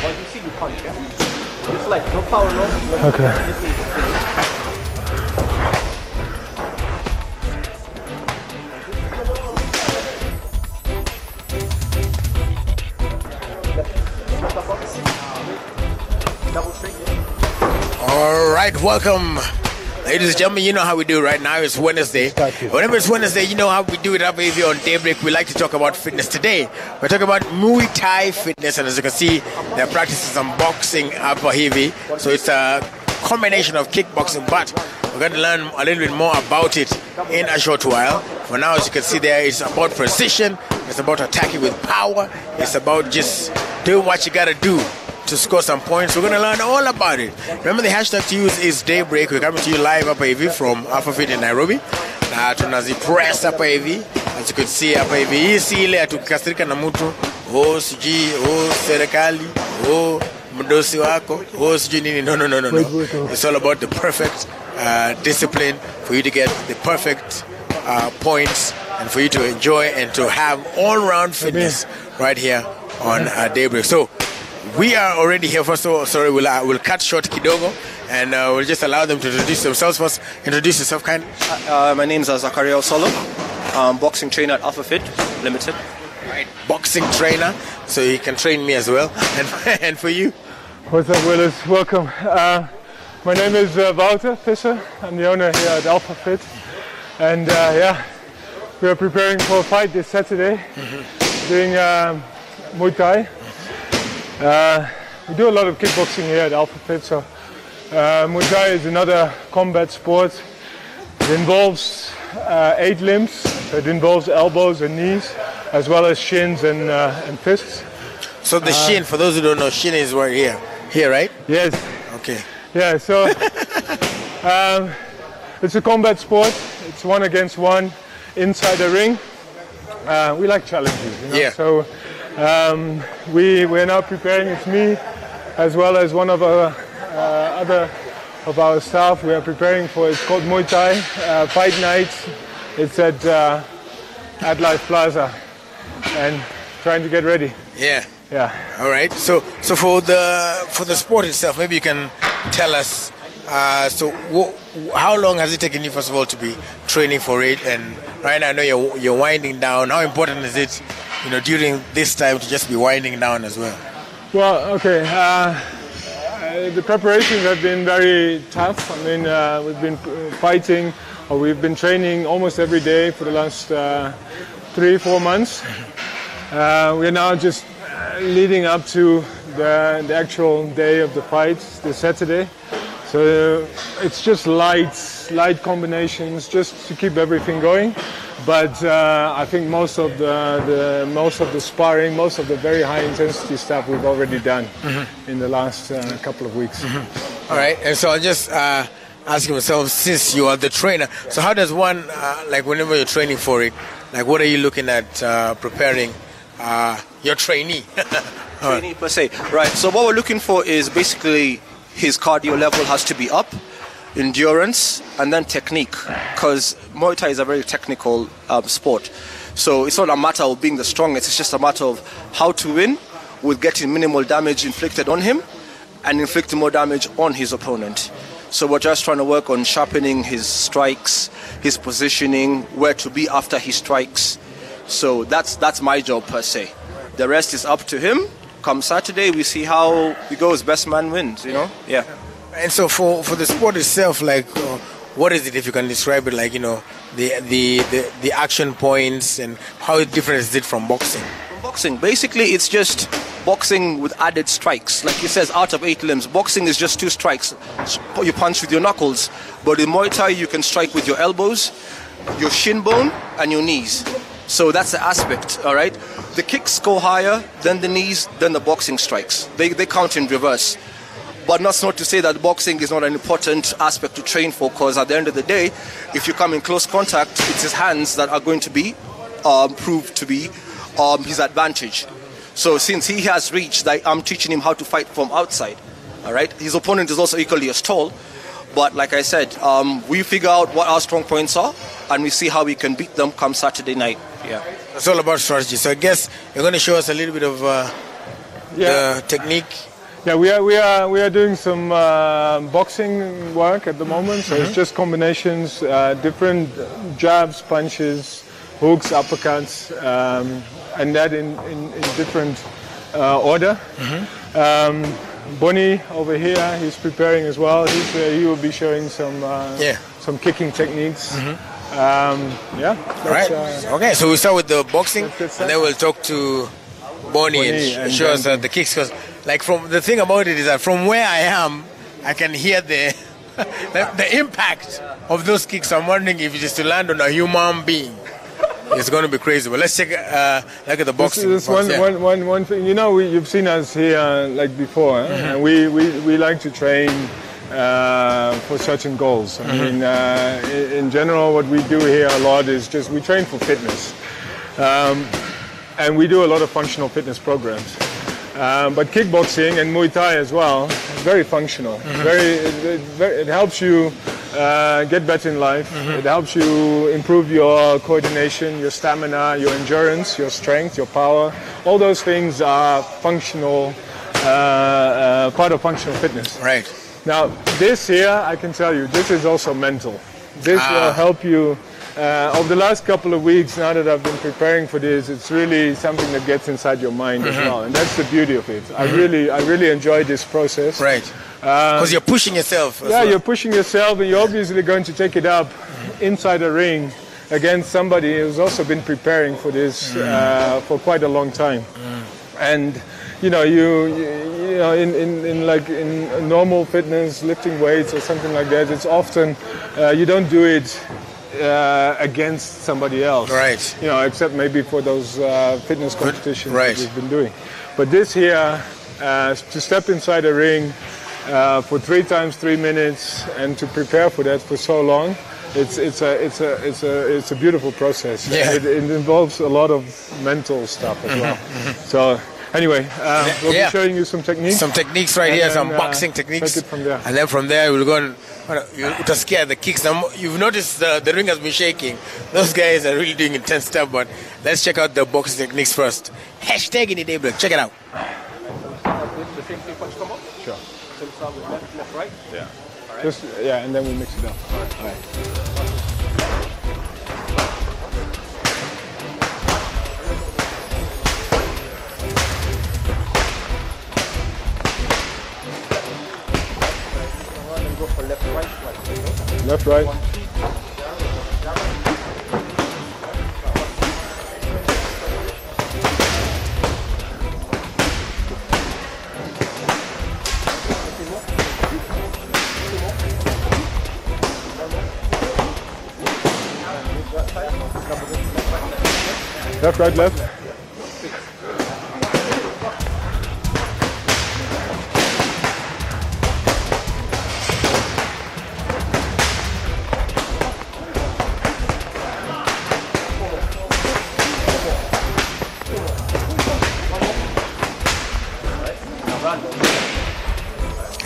Once you see the punch, yeah? Just like, no power, no. Okay. All right, welcome. Ladies and gentlemen, you know how we do right now. It's Wednesday. Whenever it's Wednesday, you know how we do it up here on Daybreak. We like to talk about fitness. Today, we're talking about Muay Thai fitness. And as you can see, there are practices some boxing up heavy. So it's a combination of kickboxing, but we're going to learn a little bit more about it in a short while. For now, as you can see there, it's about precision. It's about attacking with power. It's about just doing what you got to do to score some points. We're going to learn all about it. Remember, the hashtag to use is Daybreak. We're coming to you live up AV from Alpha Fit in Nairobi. Tunazi press up AV. As you can see up AV. Hii ile atukasirika na mtu. Siji, serikali, mdosi wako, siji nini. No. It's all about the perfect discipline for you to get the perfect points and for you to enjoy and to have all-round fitness right here on Daybreak. So, we are already here. First of all, sorry, we'll cut short kidogo and we'll just allow them to introduce themselves first. Introduce yourself, kind. My name is Zakaria Osolo. I'm boxing trainer at Alpha Fit Limited. Right, boxing trainer, so you can train me as well. And for you? What's up, Willis? Welcome. My name is Wouter Visser. I'm the owner here at Alpha Fit. And we are preparing for a fight this Saturday, doing Muay Thai. We do a lot of kickboxing here at Alpha Fit, so Muay Thai is another combat sport. It involves 8 limbs, so it involves elbows and knees, as well as shins and fists. So the shin, for those who don't know, shin is right here. Here, right? Yes. Okay. Yeah, so it's a combat sport. It's 1 against 1 inside the ring. We like challenges, you know? Yeah. So we're now preparing. It's me, as well as one of our other of our staff. We are preparing for. It's called Muay Thai Fight Night. It's at Life Plaza, and trying to get ready. Yeah. Yeah. All right. So for the sport itself, maybe you can tell us. How long has it taken you, first of all, to be training for it? And right now, I know you're winding down. How important is it, during this time to just be winding down as well? Well, okay. The preparations have been very tough. I mean, we've been fighting, or we've been training almost every day for the last 3-4 months. We're now just leading up to the actual day of the fight, this Saturday. So it's just light combinations, just to keep everything going. But I think most of the sparring, most of the very high intensity stuff we've already done in the last couple of weeks. All right, and so I'll just ask myself, since you are the trainer, so how does one, whenever you're training for it, what are you looking at preparing your trainee? Trainee per se, right? So what we're looking for is basically his cardio level has to be up, endurance, and then technique, because Muay Thai is a very technical sport. So it's not a matter of being the strongest, it's just a matter of how to win with getting minimal damage inflicted on him and inflicting more damage on his opponent. So we're just trying to work on sharpening his strikes, his positioning, where to be after he strikes. So that's my job per se. The rest is up to him. Come Saturday, we see how it goes. Best man wins, Yeah. And so for the sport itself, what is it, if you can describe it, the action points, and how different is it from boxing? From boxing, basically it's just boxing with added strikes. Like he says, out of 8 limbs, boxing is just 2 strikes. You punch with your knuckles, but in Muay Thai you can strike with your elbows, your shin bone, and your knees. So that's the aspect, all right? The kicks go higher, then the knees, then the boxing strikes. They count in reverse. But that's not to say that boxing is not an important aspect to train for, because at the end of the day, if you come in close contact, it's his hands that are going to be proved to be his advantage. So since he has reached, I'm teaching him how to fight from outside, all right? His opponent is also equally as tall. But like I said, we figure out what our strong points are, and we see how we can beat them come Saturday night. Yeah, it's all about strategy. So I guess you're going to show us a little bit of the technique Yeah, we are doing some boxing work at the moment. So it's just combinations, different jabs, punches, hooks, uppercuts, and that in different order. Bonnie over here, he's preparing as well. He will be showing some kicking techniques. Right. Okay, so we start with the boxing, and then we'll talk to Bonnie and show us the kicks. Because, like, from the thing about it is that from where I am, I can hear the impact of those kicks. I'm wondering if it is to land on a human being. It's going to be crazy. But let's check look at the boxing. This one thing. You know, you've seen us here like before. And we like to train for certain goals. I mean, in general, what we do here a lot is just we train for fitness. And we do a lot of functional fitness programs. But kickboxing and Muay Thai as well, very functional. It helps you get better in life. It helps you improve your coordination, your stamina, your endurance, your strength, your power. All those things are functional, part of functional fitness. Right. Now, this here, I can tell you, this is also mental. This will help you. Over the last couple of weeks, now that I've been preparing for this, it's really something that gets inside your mind as well, and that's the beauty of it. I really enjoy this process. Right. Because you're pushing yourself. You're pushing yourself, and you're obviously going to take it up inside a ring against somebody who's also been preparing for this for quite a long time. And you know, in normal fitness, lifting weights or something like that, it's often you don't do it against somebody else, right? You know, except maybe for those fitness competitions that we've been doing. But this here, to step inside a ring for 3 times 3 minutes and to prepare for that for so long, it's a beautiful process. Yeah. It involves a lot of mental stuff as well. So. Anyway, we'll be showing you some techniques. Some techniques right here, some boxing techniques. Take it from there. And then from there, we'll go and to scare the kicks. Now, you've noticed the ring has been shaking. Those guys are really doing intense stuff, but let's check out the boxing techniques first. Hashtag in the day break. Check it out. The same sequence come up? Sure. Same start with left, right? Yeah. All right. And then we mix it up. All right. Left, right. Left, right, left.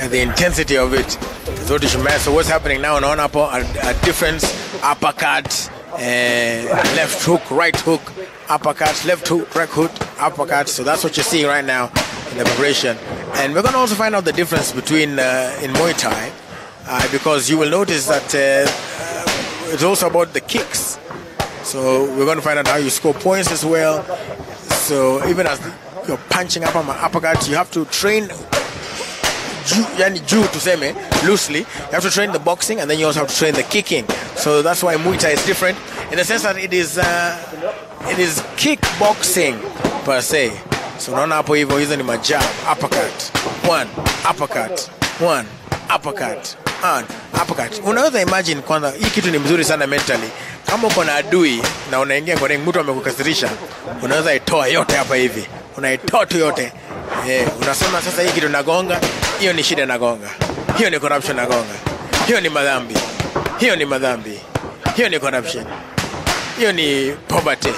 And the intensity of it is what you should match. So what's happening now on upper, a difference, uppercut, left hook, right hook, uppercut, left hook, right hook, uppercut. So that's what you're seeing right now in the preparation. And we're going to also find out the difference between in Muay Thai, because you will notice that it's also about the kicks. So we're going to find out how you score points as well. So even as you're punching up on my uppercut, you have to train loosely. You have to train the boxing, and then you also have to train the kicking. So that's why Muay Thai is different in the sense that it is kickboxing per se. So naona hapo hivyo, hizo ni majab, uppercut, one, uppercut, one, uppercut, and uppercut. Unaweza imagine kwanza, hii kitu ni mzuri sana mentally. Kama uko na adui na unaingia kwa ring, mtu amekukasirisha, unaweza itoa yote hapa hivi. Unaitoa tu yote. Unasema sasa hii kitu nagonga, hiyo ni shida nagonga. Hiyo ni corruption nagonga. Hiyo ni madhambi. Hiyo ni madhambi. Hiyo ni corruption. Hiyo ni poverty.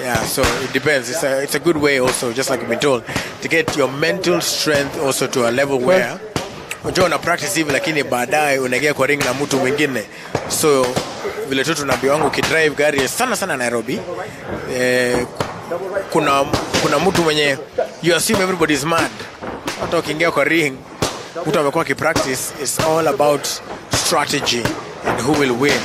Yeah, so it depends. It's a good way also, just like we've been told, to get your mental strength also to a level where unajua una practice hivi, lakini baadaye unaingia kwa ring na mtu mwingine. So vile tu tunaambia wangu ukidrive gari sana Nairobi, kuna mtu mwenye you assume everybody's mad. Not talking kwa ring. Mtu amekuwa practice. It's all about strategy and who will win.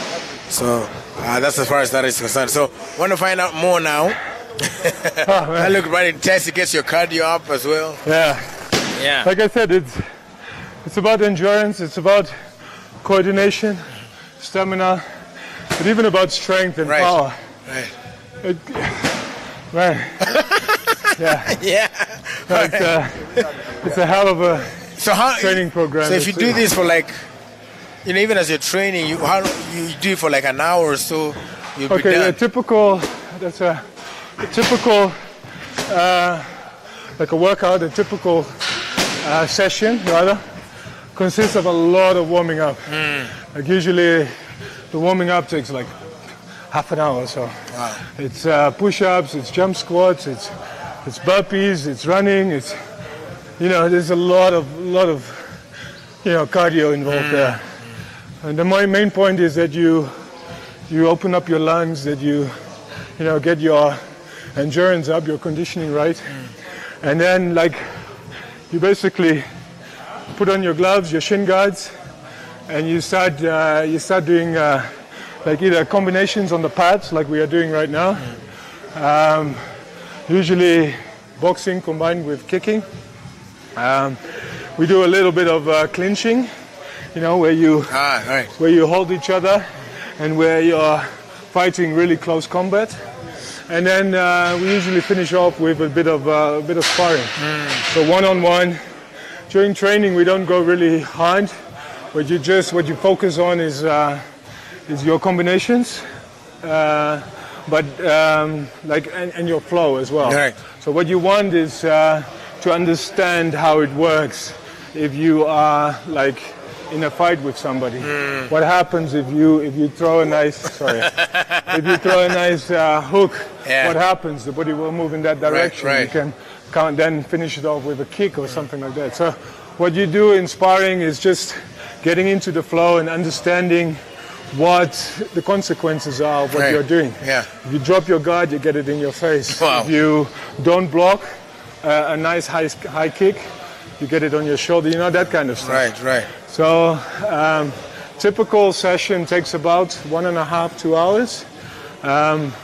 So that's as far as that is concerned. So want to find out more now. That look right intense. It gets your cardio up as well. Yeah. Like I said, it's about endurance. It's about coordination, stamina, but even about strength and power. Man. Yeah. It's a hell of a training program. So if you do this for like, even as you're training, you do it for like an hour or so, you'll be done. A typical like a workout, a typical session rather, consists of a lot of warming up. Like usually the warming up takes like half an hour or so. Wow. It's push-ups, it's jump squats, it's burpees, it's running, it's there's a lot of cardio involved there. And the main point is that you open up your lungs, that you get your endurance up, your conditioning right, and then like you basically put on your gloves, your shin guards, and you start doing like either combinations on the pads like we are doing right now. Usually boxing combined with kicking. We do a little bit of clinching, where you hold each other and where you're fighting really close combat. And then we usually finish off with a bit of sparring. So one-on-one. During training, we don't go really hard. What you focus on is your combinations, but and your flow as well. Right. So what you want is to understand how it works if you are like in a fight with somebody. What happens if you throw a nice hook? What happens? The body will move in that direction. Right. You can then finish it off with a kick or something like that. So what you do in sparring is just getting into the flow and understanding what the consequences are of what you're doing. If you drop your guard, you get it in your face. Wow. If you don't block a nice high kick, you get it on your shoulder, that kind of stuff. Right. So typical session takes about 1.5 to 2 hours.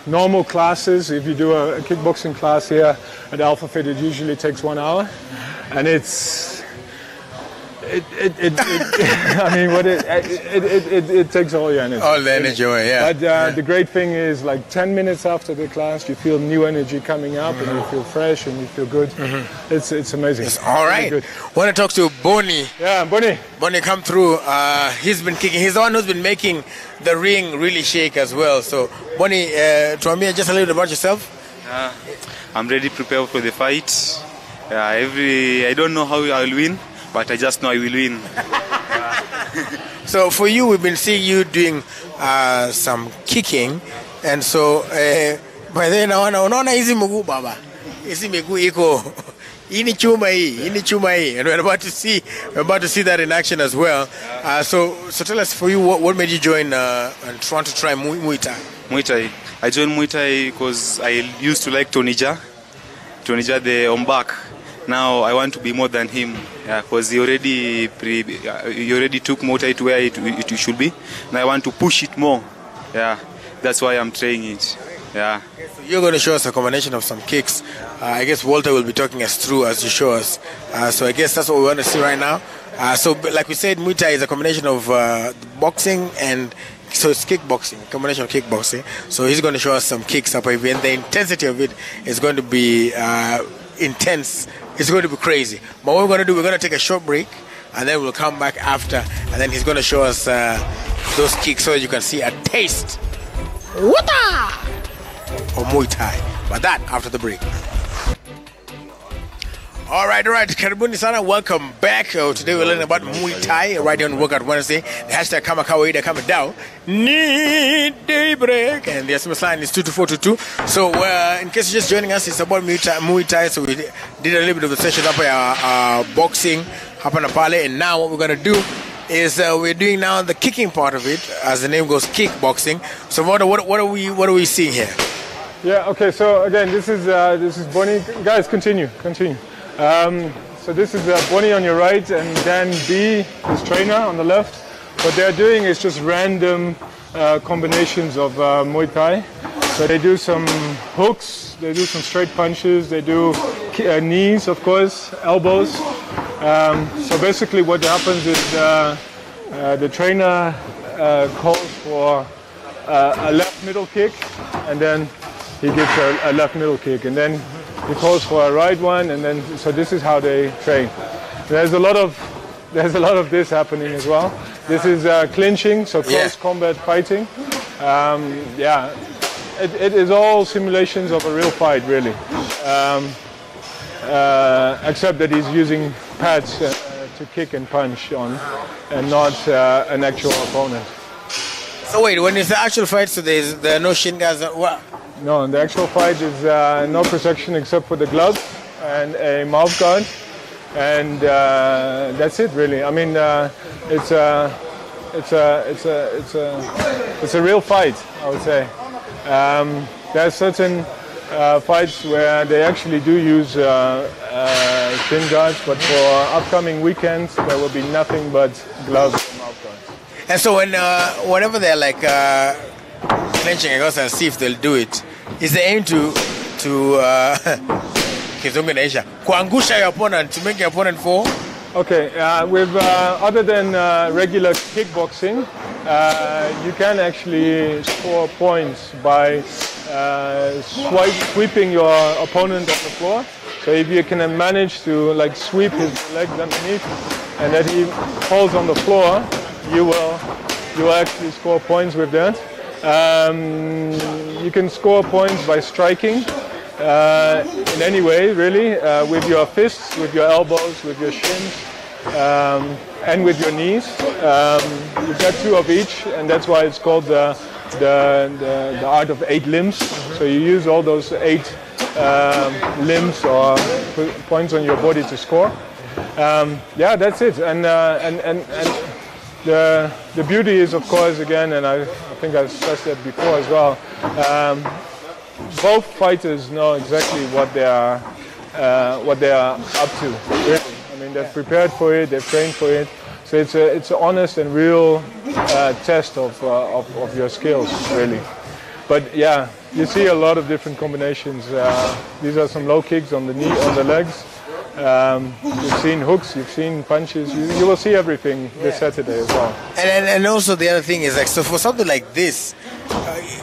Normal classes, if you do a kickboxing class here at Alpha Fit, it usually takes 1 hour, and it takes all your energy. All the energy, But the great thing is, like 10 minutes after the class, you feel new energy coming up, and you feel fresh, and you feel good. It's amazing. It's all right. Really want to talk to Bonnie. Yeah, Bonnie. Bonnie, come through. He's been kicking. He's the one who's been making the ring really shake as well. So, Bonnie, tell me just a little bit about yourself. I'm ready, prepared for the fight. I don't know how I will win, but I just know I will win. So for you, we've been seeing you doing some kicking, and so by then unaona hizi mguu baba, hizi miguu iko ini chuma hii, and we're about to see that in action as well. So tell us, for you, what made you join and try to try Muay Thai? Muay Thai. I joined Muay Thai because I used to like Tony Jaa the Ombak. Now I want to be more than him, because he already took Muay Thai to where it should be. Now I want to push it more. That's why I'm training it. So you're going to show us a combination of some kicks. I guess Walter will be talking us through as you show us. So I guess that's what we want to see right now. So like we said, Muay Thai is a combination of boxing and so it's kickboxing, combination of kickboxing. So he's going to show us some kicks up here, and the intensity of it is going to be intense. It's going to be crazy. But what we're going to do, we're going to take a short break, and then we'll come back after, and then he's going to show us those kicks so you can see a taste of Muay Thai. But that after the break. All right. Karibuni sana, welcome back. Today we're learning about Muay Thai right here on Workout Wednesday. The hashtag kama kawaida kama down. Need daybreak. And the SMS line is 22422. So in case you're just joining us, it's about Muay Thai. So we did a little bit of the session up here, boxing, hapa na pale. And now what we're going to do is we're doing now the kicking part of it, as the name goes, kickboxing. So what are we seeing here? Yeah. Okay. So again, this is Bonnie. Guys, continue. So this is Bonnie on your right, and Dan B, his trainer, on the left. What they're doing is just random combinations of Muay Thai. So they do some hooks, they do some straight punches, they do knees, of course, elbows. So basically, what happens is the trainer calls for a left middle kick, and then he gives a left middle kick, and then he calls for a right one, and then so this is how they train. There's a lot of this happening as well. This is clinching, so close combat fighting. It is all simulations of a real fight, really, except that he's using pads to kick and punch on, and not an actual opponent. So wait, when it's the actual fight, so there are no shin guards? What? No, the actual fight is no protection except for the gloves and a mouth guard, and that's it, really. I mean, it's a real fight, I would say. There are certain fights where they actually do use shin guards, but for upcoming weekends there will be nothing but gloves and mouth guards. And so whenever they're like clenching, I guess I'll see if they'll do it. Is the aim to kuangusha your opponent, to make your opponent fall? Okay, with other than regular kickboxing, you can actually score points by sweeping your opponent on the floor. So if you can manage to like sweep his legs underneath and that he falls on the floor, you will actually score points with that. You can score points by striking in any way, really, with your fists, with your elbows, with your shins, and with your knees. You've got two of each, and that's why it's called the art of 8 limbs. So you use all those 8 limbs or points on your body to score. Yeah, that's it. And the beauty is, of course, again, and I think I've stressed that before as well, both fighters know exactly what they are up to. Really. I mean, they've prepared for it, they've trained for it. So it's an honest and real test of your skills, really. But yeah, you see a lot of different combinations. These are some low kicks on the knee, on the legs. You've seen hooks, you've seen punches. You will see everything this Saturday as well. And also the other thing is like, so for something like this,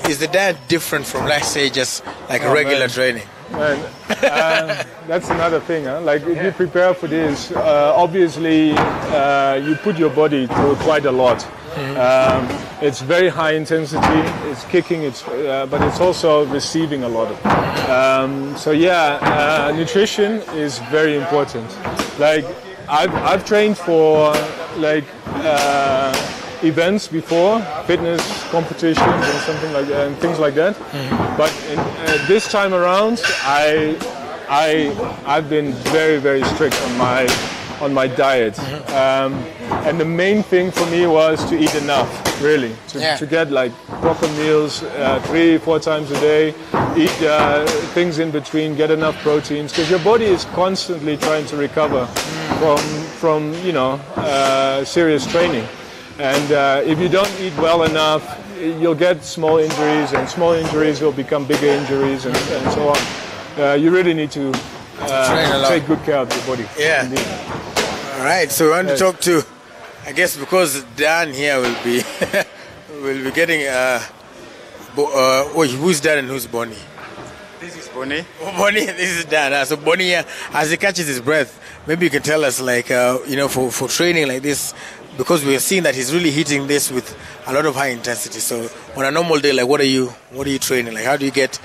is the diet different from, let's say, just like a regular training? Man, that's another thing. Huh? Like if you prepare for this, obviously you put your body through quite a lot. It's very high intensity. It's kicking. But it's also receiving a lot of. So yeah, nutrition is very important. Like I've trained for like events before, fitness competitions and something like that, and things like that. But this time around, I've been very, very strict on my diet. And the main thing for me was to eat enough, really, to get like proper meals 3-4 times a day, eat things in between, get enough proteins, because your body is constantly trying to recover from serious training. And if you don't eat well enough, you'll get small injuries, and small injuries will become bigger injuries, and so on. You really need to take good care of your body. Yeah. Indeed. All right. So we want to talk to, I guess, because Dan here will be getting. Who's Dan and who's Bonnie? This is Bonnie. Oh, Bonnie, this is Dan. So Bonnie, as he catches his breath, maybe you can tell us, like, for training like this, because we are seeing that he's really hitting this with a lot of high intensity. So on a normal day, like, what are you training? Like, how do you get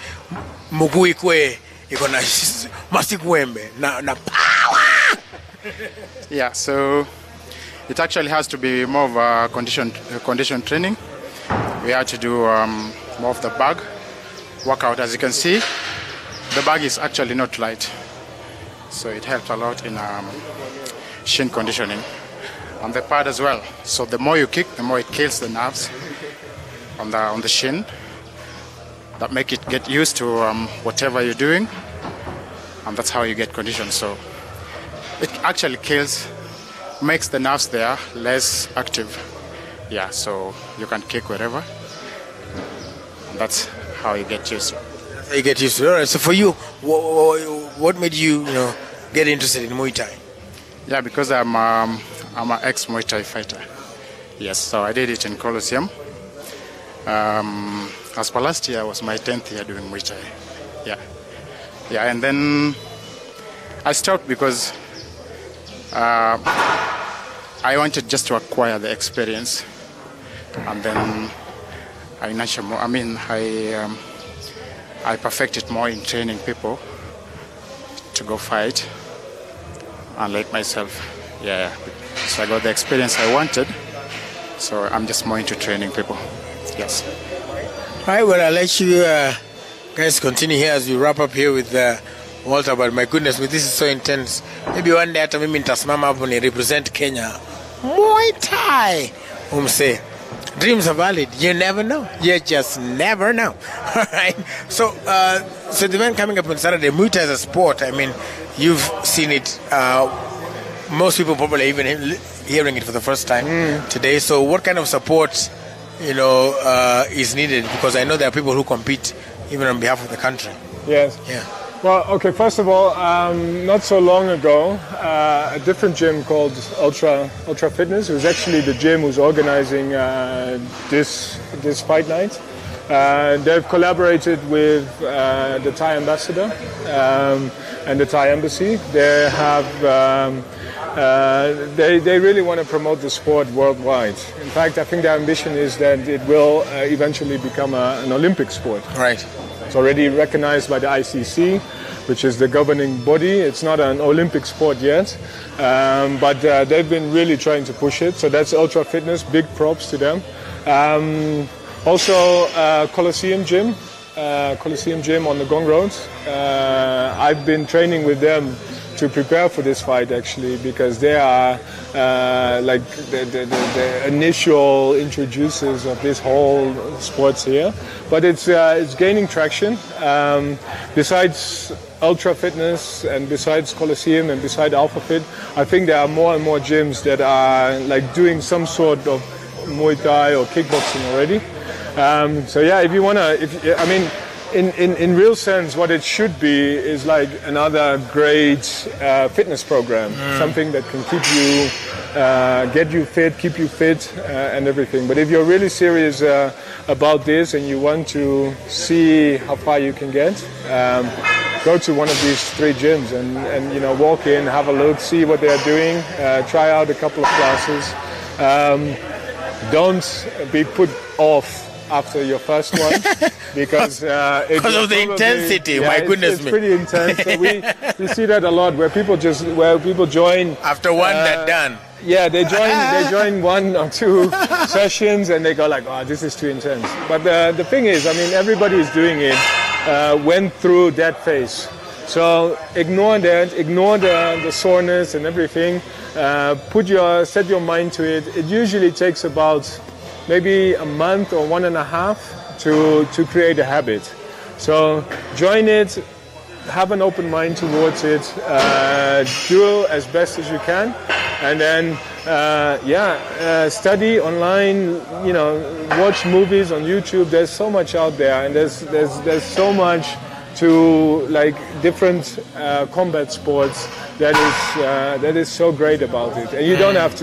mugui kwe ikona masikwembe na power? Yeah, so it actually has to be more of a condition training. We had to do more of the bag workout. As you can see, the bag is actually not light, so it helps a lot in shin conditioning. On the pad as well. So the more you kick, the more it kills the nerves on the shin. that make it get used to whatever you're doing, and that's how you get conditioned. So it actually makes the nerves there less active. Yeah, so you can kick wherever. That's how you get used to it. That's how you get used to it. All right, so for you, what made you, get interested in Muay Thai? Yeah, because I'm an ex-Muay Thai fighter. Yes, so I did it in Colosseum. As per last year, was my 10th year doing Muay Thai. Yeah, and then I stopped because I wanted just to acquire the experience, and then I perfected more in training people to go fight, unlike myself. Yeah, so I got the experience I wanted. So I'm just more into training people. Yes. All right, well, I'll let you guys continue here as we wrap up here with Walter. But my goodness, this is so intense. Maybe one day hata mimi nitasimama hapo ni represent Kenya Muay Thai. Say, dreams are valid. You never know. You just never know. All right. So, so the event coming up on Saturday, Muay Thai as a sport. I mean, you've seen it. Most people probably even hearing it for the first time today. So, what kind of support, is needed? Because I know there are people who compete even on behalf of the country. Yes. Yeah. Well, okay, first of all, not so long ago, a different gym called Ultra Fitness, it was actually the gym who's organizing this fight night. They've collaborated with the Thai ambassador and the Thai embassy. They have they really want to promote the sport worldwide. In fact, I think their ambition is that it will eventually become an Olympic sport. Right. It's already recognized by the ICC, which is the governing body. It's not an Olympic sport yet, but they've been really trying to push it. So that's Ultra Fitness, big props to them. Also, Colosseum Gym on the Gong Road. I've been training with them to prepare for this fight, actually, because they are like the initial introducers of this whole sports here. But it's gaining traction. Besides Ultra Fitness and besides Colosseum and besides AlphaFit, I think there are more and more gyms that are like doing some sort of Muay Thai or kickboxing already. So yeah, if you wanna, in real sense, what it should be is like another great fitness program, something that can keep you, get you fit, keep you fit, and everything. But if you're really serious about this and you want to see how far you can get, go to one of these 3 gyms and walk in, have a look, see what they are doing, try out a couple of classes. Don't be put off after your first one because of the intensity. My goodness, it's pretty intense. So we see that a lot where people join after one they're done. Yeah, they join 1 or 2 sessions and they go like, oh, this is too intense. But the thing is, everybody who's doing it went through that phase. So ignore that, ignore the soreness and everything. Set your mind to it. It usually takes about maybe a month or 1.5 to create a habit. So join it, have an open mind towards it, do as best as you can, and then study online. Watch movies on YouTube. There's so much out there, and there's so much to like different combat sports that is so great about it. And you don't have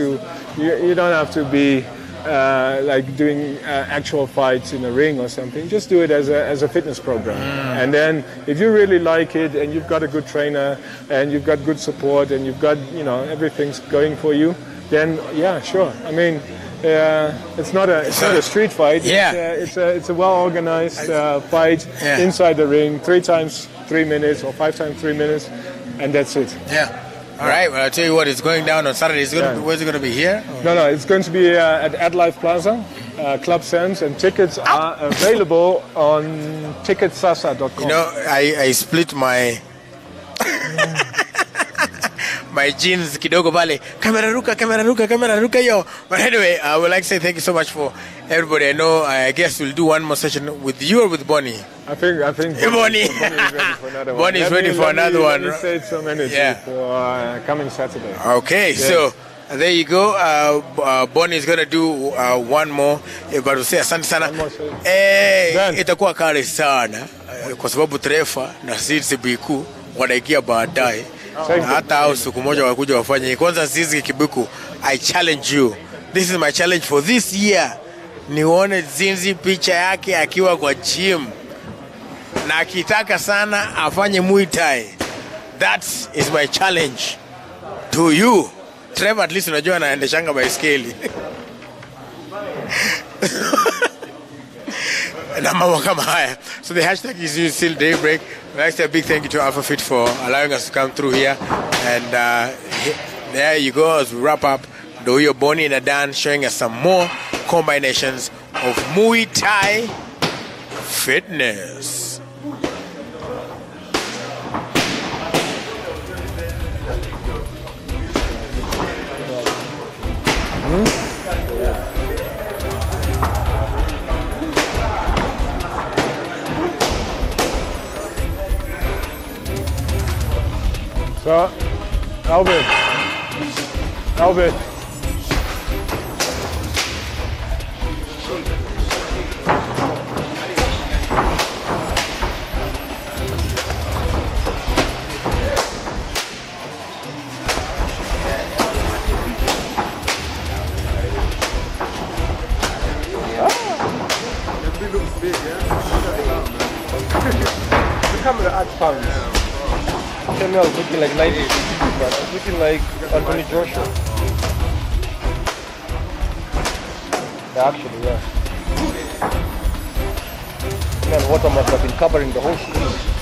to be like doing actual fights in a ring or something. Just do it as a fitness program. And then if you really like it and you've got a good trainer and you've got good support and you've got everything's going for you, then yeah, sure. It's not a street fight. Yeah. It's a well organized fight inside the ring, 3 times 3 minutes or 5 times 3 minutes, and that's it. Yeah. All right, well, I'll tell you what, it's going down on Saturday. Where's it going to be, here? No, it's going to be at AdLife Plaza, Club Sands, and tickets are available on ticketsasa.com. I split my my jeans kidogo pale. Camera ruka yo. But anyway, I would like to say thank you so much for everybody. I guess we'll do one more session with you or with Bonnie. I think Bonnie. Bonnie is ready for another one. Bonnie is ready for another one. Let me save some energy for coming Saturday. Okay, so there you go. Bonnie is gonna do one more. But to say asante sana. Itakuwa kali sana kwa sababu Trefa na sisi Biku wanaingia baadaye. Hata au siku moja wakuja wafanye. Kwanza sisi Kibiku, I challenge you. This is my challenge for this year. Nione Zinzi picha yake akiwa kwa gym. Na akitaka sana afanye Muay Thai. That is my challenge to you. Trevor, at least unajua anaendeshanga baiskeli. Na mambo kama haya. So the hashtag is still Daybreak. I'd like to say a big thank you to Alpha Fit for allowing us to come through here. And there you go as we wrap up. Doyo Bonnie and Adan showing us some more combinations of Muay Thai fitness. So, Albert. The camera adds pounds. Tell me I was looking like 90, but I was looking like Anthony Joshua. Yeah, actually, yeah. Man, water must have been covering the whole screen.